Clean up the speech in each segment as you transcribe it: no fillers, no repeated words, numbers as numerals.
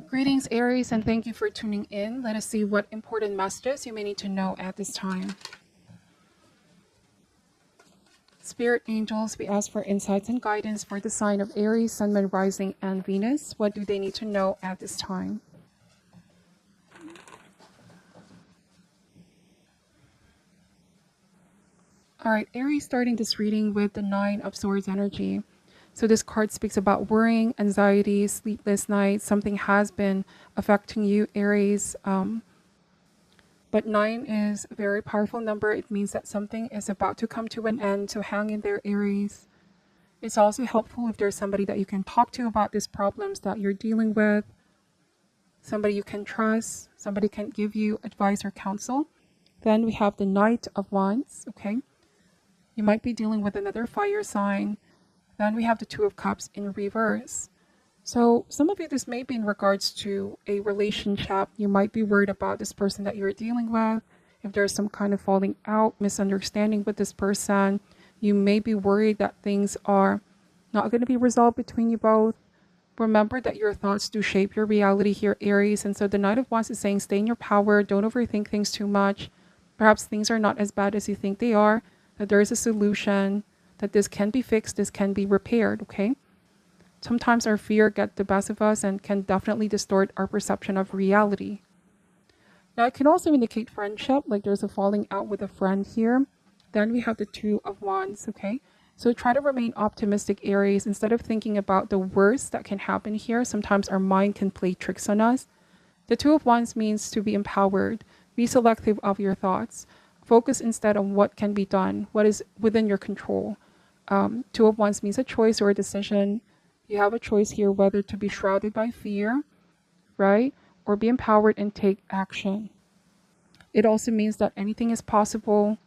Greetings, Aries, and thank you for tuning in. Let us see what important messages you may need to know at this time. Spirit angels, we ask for insights and guidance for the sign of Aries, Sun, Moon, Rising, and Venus. What do they need to know at this time? All right, Aries, starting this reading with the Nine of Swords energy. So this card speaks about worrying, anxiety, sleepless nights. Something has been affecting you, Aries. But 9 is a very powerful number. It means that something is about to come to an end. So hang in there, Aries. It's also helpful if there's somebody that you can talk to about these problems that you're dealing with. Somebody you can trust. Somebody can give you advice or counsel. Then we have the Knight of Wands. Okay. You might be dealing with another fire sign. Then we have the Two of Cups in reverse. So some of you, this may be in regards to a relationship. You might be worried about this person that you're dealing with. If there's some kind of falling out, misunderstanding with this person, you may be worried that things are not going to be resolved between you both. Remember that your thoughts do shape your reality here, Aries. And so the Knight of Wands is saying, stay in your power. Don't overthink things too much. Perhaps things are not as bad as you think they are, that there is a solution, that this can be fixed, this can be repaired, okay? Sometimes our fear gets the best of us and can definitely distort our perception of reality. Now, it can also indicate friendship, like there's a falling out with a friend here. Then we have the Two of Wands, okay? So try to remain optimistic, Aries. Instead of thinking about the worst that can happen here, sometimes our mind can play tricks on us. The Two of Wands means to be empowered. Be selective of your thoughts. Focus instead on what can be done, what is within your control. Two of Wands means a choice or a decision. You have a choice here whether to be shrouded by fear, right? Or be empowered and take action. It also means that anything is possible,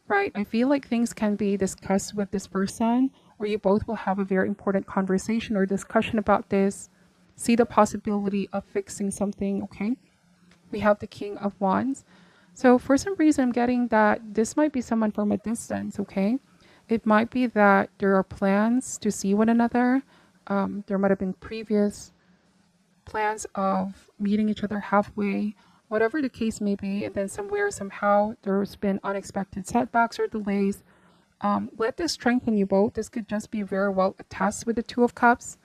right? I feel like things can be discussed with this person, or you both will have a very important conversation or discussion about this. See the possibility of fixing something, okay? We have the King of Wands. So for some reason, I'm getting that this might be someone from a distance, okay? It might be that there are plans to see one another. There might have been previous plans of meeting each other halfway, whatever the case may be. And then somewhere, somehow, there's been unexpected setbacks or delays. Let this strengthen you both. This could just be very well attached with the Two of Cups.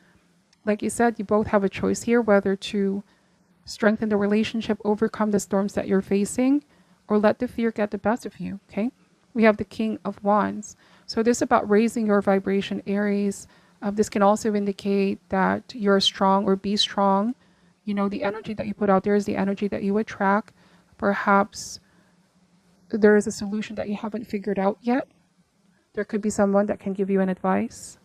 Like you said, you both have a choice here, whether to strengthen the relationship, overcome the storms that you're facing, or let the fear get the best of you, okay? We have the King of Wands. So this is about raising your vibration, Aries. This can also indicate that you're strong or be strong. You know, the energy that you put out there is the energy that you attract. Perhaps there is a solution that you haven't figured out yet. There could be someone that can give you an advice.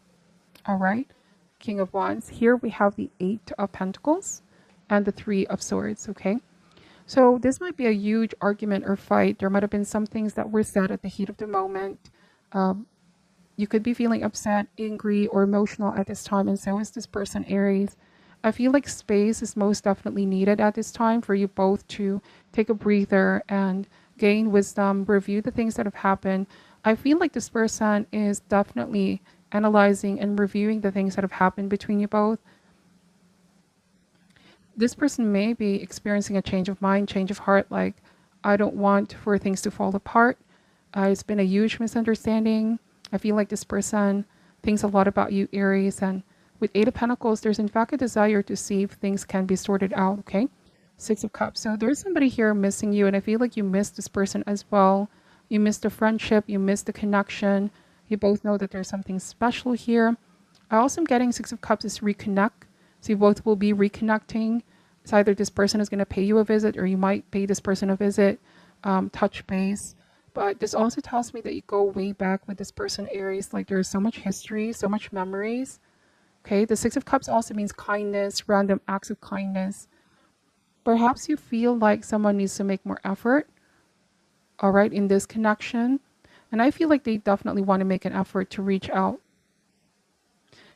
All right. King of Wands. Here we have the Eight of Pentacles and the Three of Swords, okay? So this might be a huge argument or fight. There might have been some things that were said at the heat of the moment. You could be feeling upset, angry, or emotional at this time, and so is this person, Aries. I feel like space is most definitely needed at this time for you both to take a breather and gain wisdom, review the things that have happened. I feel like this person is definitely analyzing and reviewing the things that have happened between you both. This person may be experiencing a change of mind, change of heart, like, I don't want for things to fall apart. It's been a huge misunderstanding. I feel like this person thinks a lot about you, Aries. And with Eight of Pentacles, there's in fact a desire to see if things can be sorted out, okay? Six of Cups. So there's somebody here missing you, and I feel like you miss this person as well. You miss the friendship. You miss the connection. You both know that there's something special here. I also am getting Six of Cups is reconnect. So you both will be reconnecting. It's either this person is going to pay you a visit or you might pay this person a visit, touch base. But this also tells me that you go way back with this person, Aries. Like there's so much history, so much memories. Okay, the Six of Cups also means kindness, random acts of kindness. Perhaps you feel like someone needs to make more effort, all right, in this connection. And I feel like they definitely want to make an effort to reach out.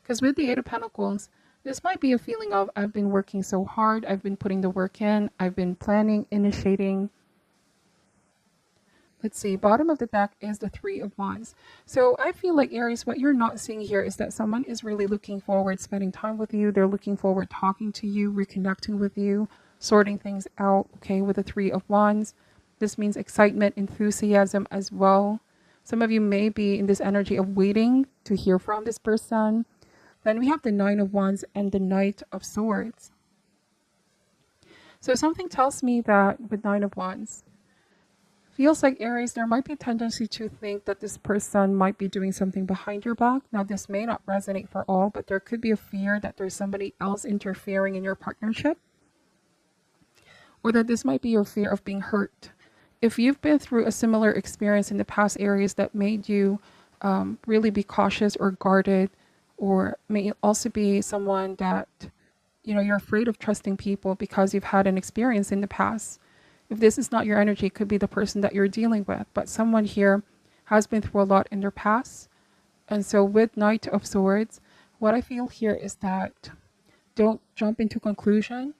Because with the Eight of Pentacles, this might be a feeling of, I've been working so hard, I've been putting the work in, I've been planning, initiating. Let's see, bottom of the deck is the Three of Wands. So I feel like Aries, what you're not seeing here is that someone is really looking forward spending time with you. They're looking forward talking to you, reconnecting with you, sorting things out, okay, with the Three of Wands. This means excitement, enthusiasm as well. Some of you may be in this energy of waiting to hear from this person. Then we have the Nine of Wands and the Knight of Swords. So something tells me that with Nine of Wands, feels like Aries, there might be a tendency to think that this person might be doing something behind your back. Now, this may not resonate for all, but there could be a fear that there's somebody else interfering in your partnership, or that this might be your fear of being hurt. If you've been through a similar experience in the past, Aries, that made you really be cautious or guarded, or may also be someone that, you're afraid of trusting people because you've had an experience in the past. If this is not your energy, it could be the person that you're dealing with, but someone here has been through a lot in their past. And so with Knight of Swords, what I feel here is that don't jump into conclusion,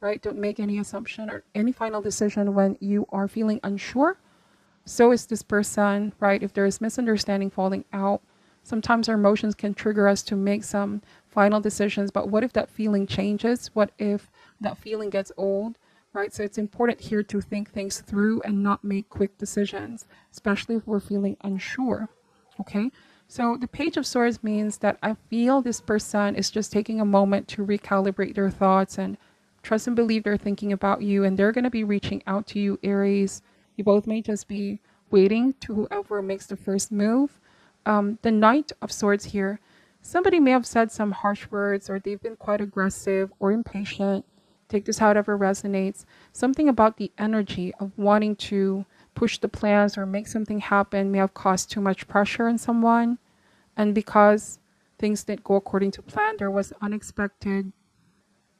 right? Don't make any assumption or any final decision when you are feeling unsure. So is this person, right? If there is misunderstanding falling out, sometimes our emotions can trigger us to make some final decisions. But what if that feeling changes? What if that feeling gets old? Right, so it's important here to think things through and not make quick decisions, especially if we're feeling unsure. Okay, so the Page of Swords means that I feel this person is just taking a moment to recalibrate their thoughts and trust and believe they're thinking about you, and they're going to be reaching out to you, Aries. You both may just be waiting to whoever makes the first move. The Knight of Swords here, somebody may have said some harsh words, or they've been quite aggressive or impatient. Take this however resonates. Something about the energy of wanting to push the plans or make something happen may have caused too much pressure on someone. And because things didn't go according to plan, there was unexpected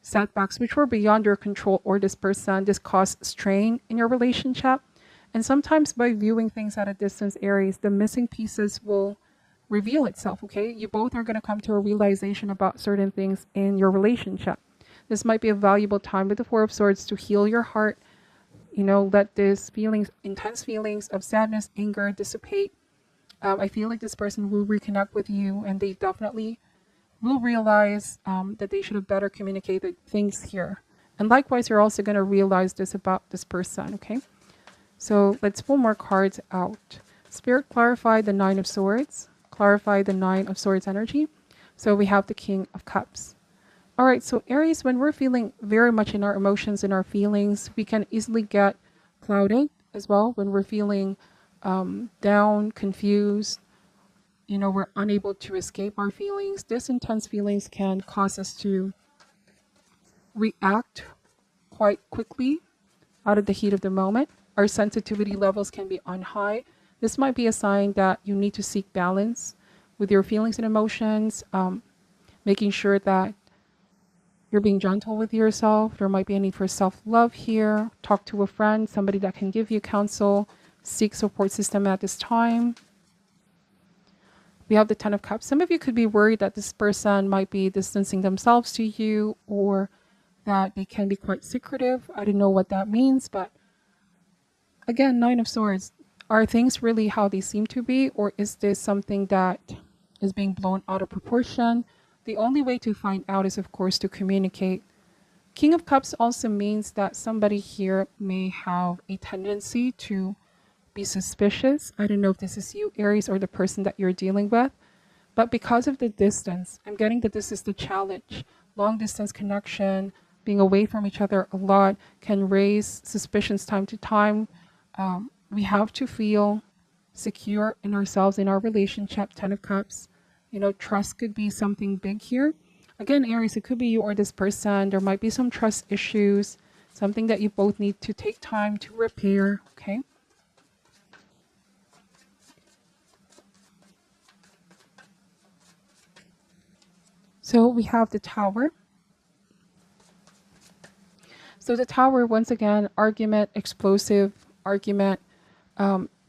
setbacks which were beyond your control or this person. This caused strain in your relationship. And sometimes by viewing things at a distance, Aries, the missing pieces will reveal itself, okay? You both are going to come to a realization about certain things in your relationship. This might be a valuable time with the Four of Swords to heal your heart. Let these intense feelings of sadness, anger dissipate. I feel like this person will reconnect with you, and they definitely will realize that they should have better communicated things here. And likewise, you're also going to realize this about this person, okay? So let's pull more cards out. Spirit, clarify the Nine of Swords. Clarify the Nine of Swords energy. So we have the King of Cups. All right, so Aries, when we're feeling very much in our emotions and our feelings, we can easily get clouded as well. When we're feeling down, confused, we're unable to escape our feelings. This intense feelings can cause us to react quite quickly out of the heat of the moment. Our sensitivity levels can be on high. This might be a sign that you need to seek balance with your feelings and emotions, making sure that you're being gentle with yourself. There might be a need for self-love here. Talk to a friend, somebody that can give you counsel. Seek support system at this time. We have the Ten of Cups. Some of you could be worried that this person might be distancing themselves to you, or that they can be quite secretive. I don't know what that means, but again, Nine of Swords. Are things really how they seem to be, or is this something that is being blown out of proportion? The only way to find out is, of course, to communicate. King of Cups also means that somebody here may have a tendency to be suspicious. I don't know if this is you, Aries, or the person that you're dealing with. But because of the distance, I'm getting that this is the challenge. Long distance connection, being away from each other a lot, can raise suspicions time to time. We have to feel secure in ourselves, in our relationship. Ten of Cups. Trust could be something big here. Again, Aries, it could be you or this person. There might be some trust issues, something that you both need to take time to repair, okay? So we have the Tower. So the Tower, once again, argument, explosive argument,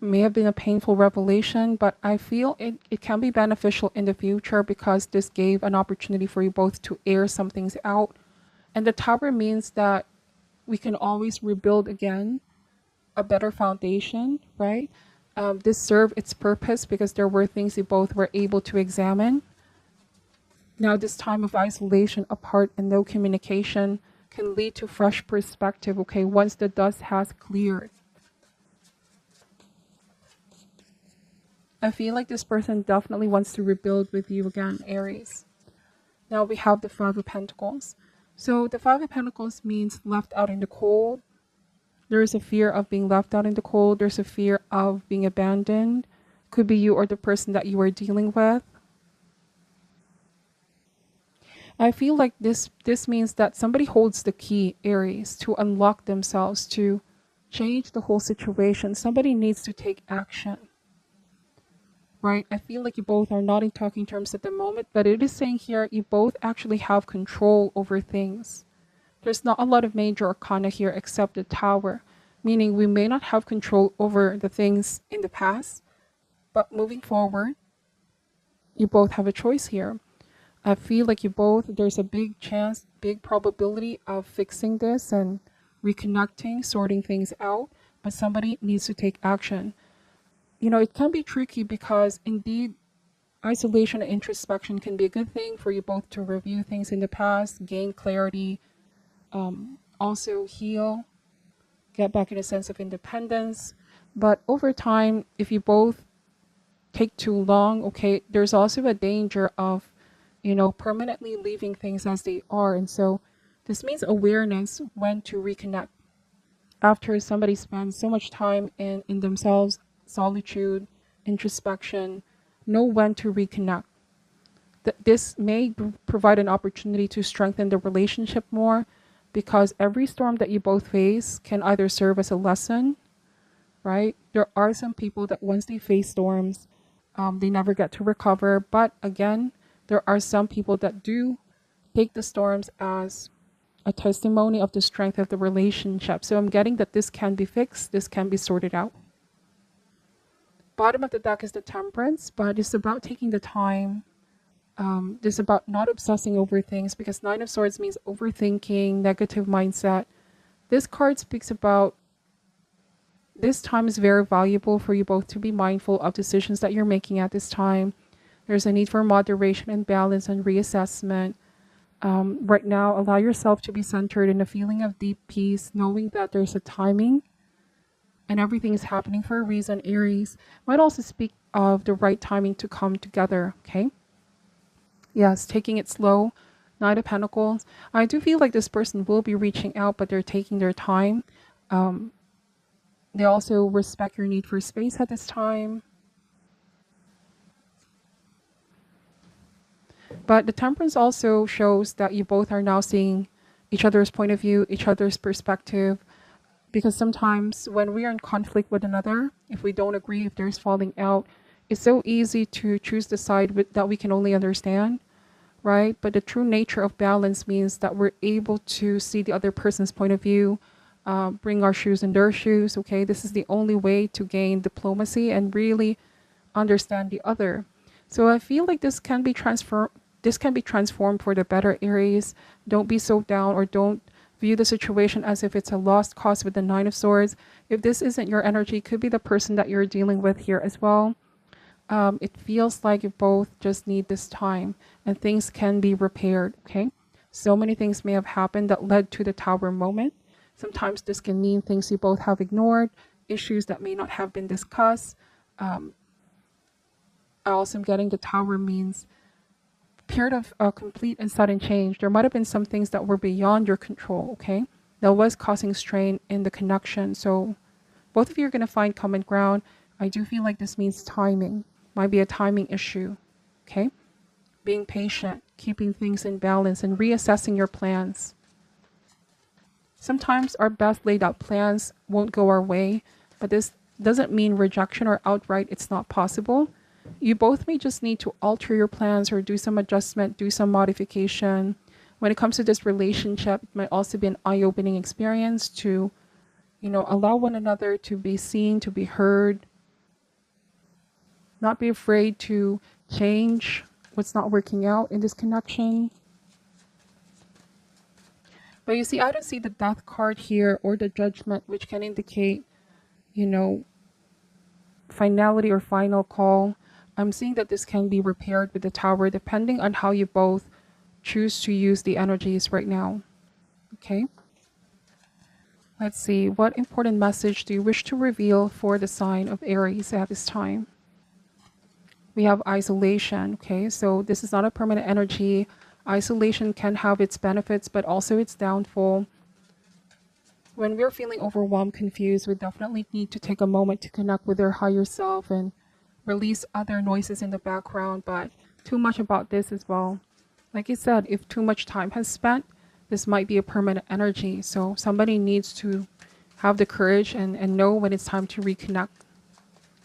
may have been a painful revelation, but I feel it can be beneficial in the future because this gave an opportunity for you both to air some things out. And the Tower means that we can always rebuild again a better foundation, right? This served its purpose because there were things you both were able to examine. Now, this time of isolation, apart, and no communication can lead to fresh perspective, okay, once the dust has cleared. I feel like this person definitely wants to rebuild with you again, Aries. Now we have the Five of Pentacles. So the Five of Pentacles means left out in the cold. There is a fear of being left out in the cold. There's a fear of being abandoned. Could be you or the person that you are dealing with. I feel like this means that somebody holds the key, Aries, to unlock themselves, to change the whole situation. Somebody needs to take action. Right? I feel like you both are not in talking terms at the moment, but it is saying here you both actually have control over things. There's not a lot of major arcana here except the Tower, meaning we may not have control over the things in the past, but moving forward, you both have a choice here. I feel like there's a big chance, big probability of fixing this and reconnecting, sorting things out, but somebody needs to take action. It can be tricky because indeed, isolation and introspection can be a good thing for you both to review things in the past, gain clarity, also heal, get back in a sense of independence. But over time, if you both take too long, okay, there's also a danger of, permanently leaving things as they are. And so this means awareness when to reconnect. After somebody spends so much time in themselves, solitude, introspection, know when to reconnect. This may provide an opportunity to strengthen the relationship more, because every storm that you both face can either serve as a lesson, right? There are some people that once they face storms, they never get to recover. But again, there are some people that do take the storms as a testimony of the strength of the relationship. So I'm getting that this can be fixed, this can be sorted out. Bottom of the deck is the Temperance, but it's about taking the time. This is about not obsessing over things, because Nine of Swords means overthinking, negative mindset. This card speaks about this time is very valuable for you both to be mindful of decisions that you're making at this time. There's a need for moderation and balance and reassessment. Right now, allow yourself to be centered in a feeling of deep peace, knowing that there's a timing and everything is happening for a reason. Aries might also speak of the right timing to come together, okay? Yes, taking it slow. Knight of Pentacles. I do feel like this person will be reaching out, but they're taking their time. They also respect your need for space at this time. But the Temperance also shows that you both are now seeing each other's point of view, each other's perspective. Because sometimes when we are in conflict with another, if we don't agree, if there's falling out, it's so easy to choose the side that we can only understand, right? But the true nature of balance means that we're able to see the other person's point of view, bring our shoes in their shoes, okay? This is the only way to gain diplomacy and really understand the other. So I feel like this can be transformed for the better, Aries. Don't be so down, or don't view the situation as if it's a lost cause with the Nine of Swords. If this isn't your energy, it could be the person that you're dealing with here as well. It feels like you both just need this time, and things can be repaired, okay? So many things may have happened that led to the Tower moment. Sometimes this can mean things you both have ignored, issues that may not have been discussed. Also, I'm getting the Tower means period of complete and sudden change. There might have been some things that were beyond your control, okay? That was causing strain in the connection. So both of you are going to find common ground. I do feel like this means timing. Might be a timing issue, okay? Being patient, keeping things in balance, and reassessing your plans. Sometimes our best laid out plans won't go our way, but this doesn't mean rejection or outright it's not possible. You both may just need to alter your plans or do some adjustment, do some modification. When it comes to this relationship, it might also be an eye-opening experience to, allow one another to be seen, to be heard. Not be afraid to change what's not working out in this connection. But you see, I don't see the Death card here or the Judgment, which can indicate, finality or final call. I'm seeing that this can be repaired with the Tower depending on how you both choose to use the energies right now. Okay. Let's see. What important message do you wish to reveal for the sign of Aries at this time? We have isolation. Okay. So this is not a permanent energy. Isolation can have its benefits, but also its downfall. When we're feeling overwhelmed, confused, we definitely need to take a moment to connect with our higher self and release other noises in the background. But too much about this as well. Like I said, if too much time has spent, this might be a permanent energy. So somebody needs to have the courage and know when it's time to reconnect.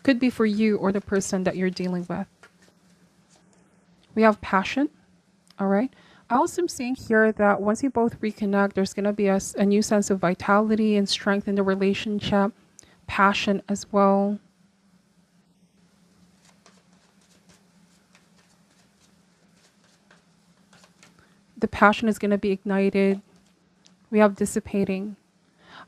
Could be for you or the person that you're dealing with. We have passion. All right. I also am seeing here that once you both reconnect, there's going to be a new sense of vitality and strength in the relationship, passion as well. The passion is going to be ignited. We have dissipating.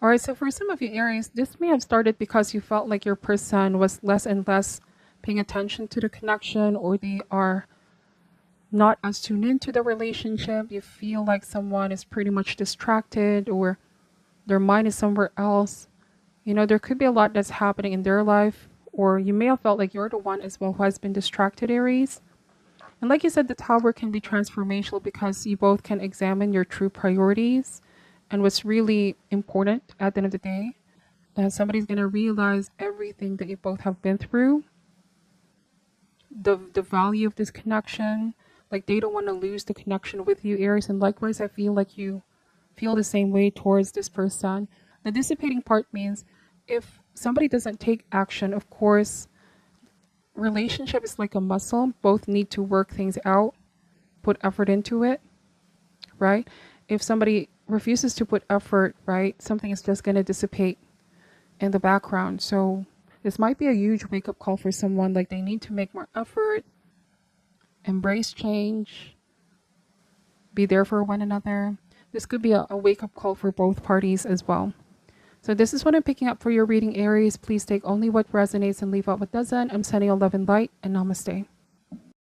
All right, so for some of you Aries, this may have started because you felt like your person was less and less paying attention to the connection, or they are not as tuned into the relationship. You feel like someone is pretty much distracted or their mind is somewhere else. You know, there could be a lot that's happening in their life, or you may have felt like you're the one as well who has been distracted, Aries. And like you said, the Tower can be transformational because you both can examine your true priorities and what's really important at the end of the day. And somebody's going to realize everything that you both have been through, the value of this connection. Like they don't want to lose the connection with you, Aries. And likewise, I feel like you feel the same way towards this person. The dissipating part means if somebody doesn't take action, of course, relationship is like a muscle. Both need to work things out, put effort into it, right? If somebody refuses to put effort, right, something is just going to dissipate in the background. So this might be a huge wake-up call for someone. Like they need to make more effort, embrace change, be there for one another. This could be a wake-up call for both parties as well. So this is what I'm picking up for your reading, Aries. Please take only what resonates and leave out what doesn't. I'm sending you love and light, and namaste.